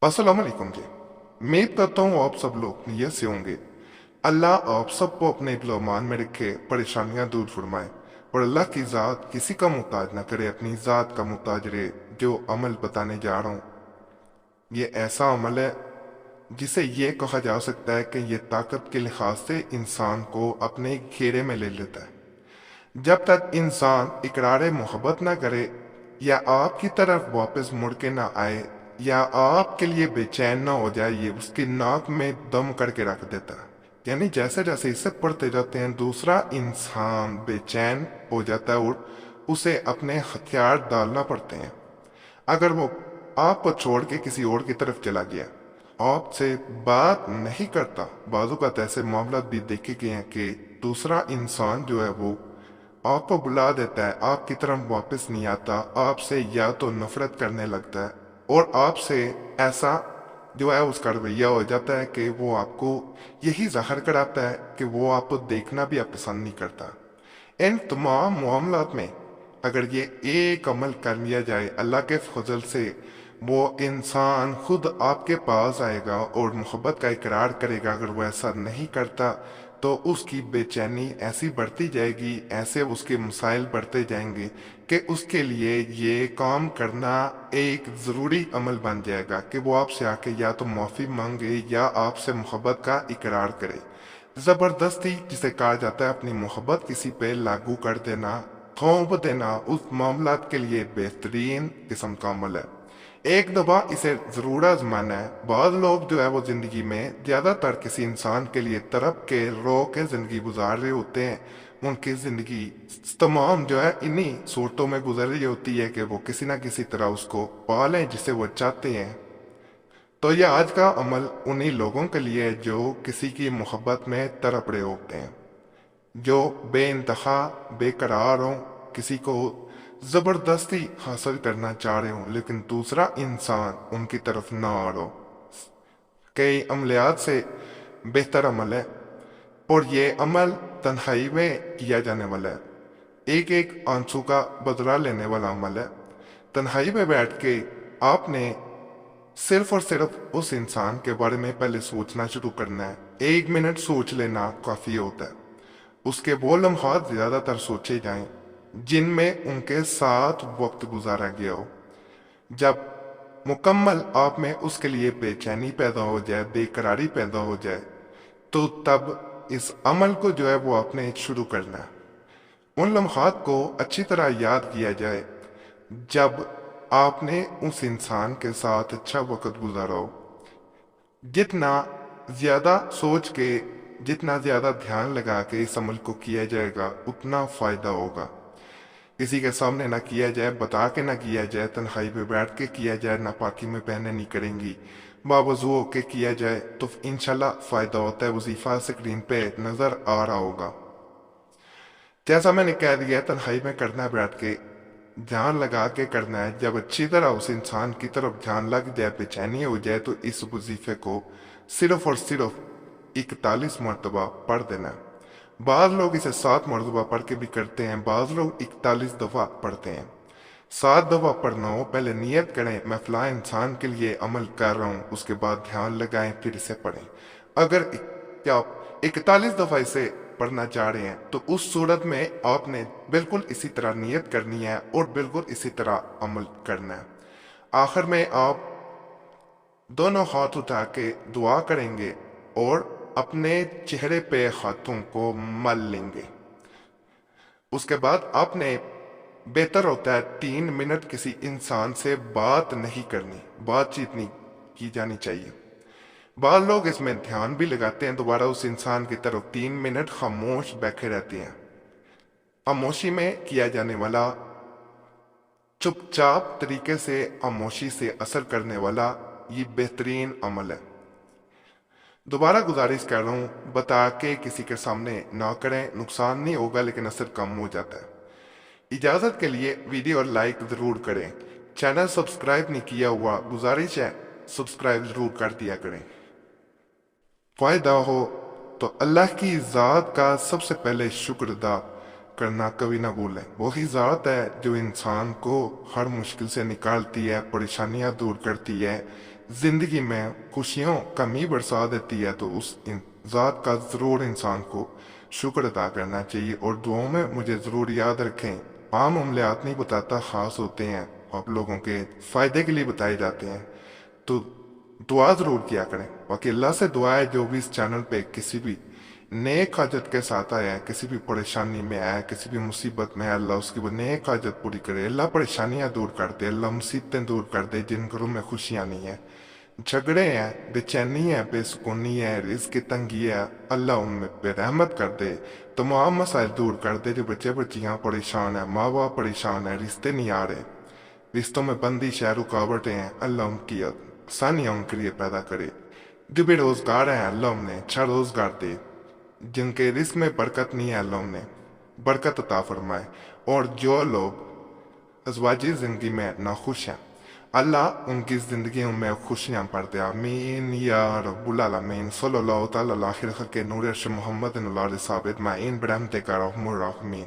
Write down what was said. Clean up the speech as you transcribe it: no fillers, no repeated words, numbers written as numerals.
अस्सलाम वालेकुम जी। उम्मीद करता हूँ आप सब लोग नीयत से होंगे। अल्लाह आप सबको अपने ईमान में रखे, परेशानियां दूर फरमाए और अल्लाह की ज़ात किसी का मुताज ना करे, अपनी ज़ात का मुताज रहे। जो अमल बताने जा रहा हूँ ये ऐसा अमल है जिसे ये कहा जा सकता है कि ये ताकत के लिहाज से इंसान को अपने घेरे में ले लेता है। जब तक इंसान इकरार मोहब्बत ना करे या आपकी तरफ वापस मुड़ के ना आए या आपके लिए बेचैन ना हो जाए, ये उसकी नाक में दम करके रख देता है। यानी जैसे जैसे इसे पढ़ते जाते हैं दूसरा इंसान बेचैन हो जाता है और उसे अपने हथियार डालना पड़ते हैं। अगर वो आपको छोड़ के किसी और की तरफ चला गया, आपसे बात नहीं करता, बाजू का ऐसे मामला भी देखे गए हैं कि दूसरा इंसान जो है वो आपको बुला देता है, आपकी तरफ वापस नहीं आता, आपसे या तो नफरत करने लगता है और आपसे ऐसा जो है उसका रवैया हो जाता है कि वो आपको यही जाहिर कराता है कि वो आपको देखना भी आप पसंद नहीं करता। इन तमाम मामलात में अगर ये एक अमल कर लिया जाए अल्लाह के फजल से, वो इंसान खुद आपके पास आएगा और मोहब्बत का इकरार करेगा। अगर वो ऐसा नहीं करता तो उसकी बेचैनी ऐसी बढ़ती जाएगी, ऐसे उसके मसाइल बढ़ते जाएंगे कि उसके लिए ये काम करना एक ज़रूरी अमल बन जाएगा कि वो आपसे आके या तो माफ़ी मांगे या आपसे मोहब्बत का इकरार करे। ज़बरदस्ती जिसे कहा जाता है अपनी मोहब्बत किसी पे लागू कर देना, थोप देना, उस मामलात के लिए बेहतरीन किस्म का अमल है। एक दफा इसे जरूर आजमाना है। बहुत लोग जो है वो जिंदगी में ज्यादातर किसी इंसान के लिए तरफ के रो के जिंदगी गुजार रहे होते हैं। उनकी जिंदगी तमाम जो है इन्हीं सूरतों में गुजर रही होती है कि वो किसी ना किसी तरह उसको पा लें जिसे वो चाहते हैं। तो ये आज का अमल उन्हीं लोगों के लिए है जो किसी की मोहब्बत में तड़प रहे होते हैं, जो बेइंतहा बेकरार हों, किसी को जबरदस्ती हासिल करना चाह रहे हों लेकिन दूसरा इंसान उनकी तरफ ना आ रहा हो। कई अमलियात से बेहतर अमल है और ये अमल तन्हाई में किया जाने वाला है। एक एक आंसू का बदला लेने वाला अमल है। तन्हाई में बैठ के आपने सिर्फ और सिर्फ उस इंसान के बारे में पहले सोचना शुरू करना है। 1 मिनट सोच लेना काफी होता है। उसके वो लम्हात ज्यादातर सोचे जाएं जिनमें उनके साथ वक्त गुजारा गया हो। जब मुकम्मल आप में उसके लिए बेचैनी पैदा हो जाए, बेकरारी पैदा हो जाए, तो तब इस अमल को जो है वो आपने शुरू करना है। उन लम्हात को अच्छी तरह याद किया जाए जब आपने उस इंसान के साथ अच्छा वक्त गुजारा हो। जितना ज्यादा सोच के, जितना ज्यादा ध्यान लगा के इस अमल को किया जाएगा उतना फायदा होगा। किसी के सामने ना किया जाए, बता के ना किया जाए, तन्हाई पे बैठ के किया जाए, नापाकी में बहने नहीं करेंगी, बावजू होके किया जाए तो इंशाल्लाह फायदा होता है। वजीफा स्क्रीन पे नजर आ रहा होगा। जैसा मैंने कह दिया, तन्हाई में करना है, बैठ के ध्यान लगा के करना है। जब अच्छी तरह उस इंसान की तरफ ध्यान लग जाए, बेचैनी हो जाए, तो इस वजीफे को सिर्फ और सिर्फ 41 मरतबा पढ़ देना है। बाज लोग इसे 7 मरतबा पढ़ के भी करते हैं, बाज लोग 41 दफा पढ़ते हैं। 7 दफा पढ़ना हो, पहले नियत करें मैं फला इंसान के लिए अमल कर रहा हूँ, उसके बाद ध्यान लगाएं फिर इसे पढ़ें। अगर क्या 41 दफा इसे पढ़ना चाह रहे हैं तो उस सूरत में आपने बिल्कुल इसी तरह नियत करनी है और बिल्कुल इसी तरह अमल करना है। आखिर में आप दोनों हाथ उठा के दुआ करेंगे और अपने चेहरे पे हाथों को मल लेंगे। उसके बाद आपने, बेहतर होता है 3 मिनट किसी इंसान से बात नहीं करनी, बातचीत नहीं की जानी चाहिए। बाद लोग इसमें ध्यान भी लगाते हैं, दोबारा उस इंसान की तरफ 3 मिनट खामोश बैठे रहते हैं। खामोशी में किया जाने वाला, चुपचाप तरीके से खामोशी से असर करने वाला ये बेहतरीन अमल है। दोबारा गुजारिश कर रहा हूँ, बता के किसी के सामने ना करें, नुकसान नहीं होगा लेकिन असर कम हो जाता है। इजाजत के लिए वीडियो लाइक जरूर करें। चैनल सब्सक्राइब नहीं किया हुआ, गुजारिश है सब्सक्राइब जरूर कर दिया करें। फायदा हो तो अल्लाह की ज़ात का सबसे पहले शुक्र अदा करना कभी ना भूलें। वही ज़ात है जो इंसान को हर मुश्किल से निकालती है, परेशानियां दूर करती है, زندگی میں خوشیوں کمی برسا دیتی ہے تو اس ذات کا ضرور انسان کو شکر ادا کرنا چاہیے، اور دعاؤں میں مجھے ضرور یاد رکھیں۔ عام عملیات نہیں بتاتا، خاص ہوتے ہیں، آپ لوگوں کے فائدے کے لیے بتائے جاتے ہیں، تو دعا ضرور کیا کریں۔ باقی اللہ سے دعا ہے جو بھی اس چینل پہ کسی بھی نیک حاجت کے ساتھ آیا ہے، کسی بھی پریشانی میں آیا ہے، کسی بھی مصیبت میں ہے، اللہ اس کی وہ نیک حاجت پوری کرے، اللہ پریشانیاں دور کر دے، اللہ مصیبتیں دور کر دے، جن گھروں میں خوشیاں نہیں ہیں، جھگڑے ہیں، بے چینی ہے، بے سکونی ہے، رزق کی تنگی ہے، اللہ ان میں پہ رحمت کر دے، تمام مسائل دور کر دے۔ جو بچے بچیاں پریشان ہیں، ماں باپ پریشان ہیں، رشتے نہیں آ رہے، رشتوں میں بندش ہے، رکاوٹیں ہیں، اللہ ان کی آسانیاں ان کے لیے پیدا کرے۔ جو بے روزگار ہیں، اللہ انہیں اچھا روزگار دے، جن کے رزق میں برکت نہیں ہے، اللہ انہیں برکت عطا فرمائے، اور جو لوگ ازواجی زندگی میں ناخوش ہیں، اللہ ان کی زندگیوں میں خوشیاں بھر دے۔ آمین یا رب العالمین۔ صلی اللہ تعالی علی خیر خلق نور عرش محمد علیہ ثابت معین برحمتک یا ارحم الراحمین۔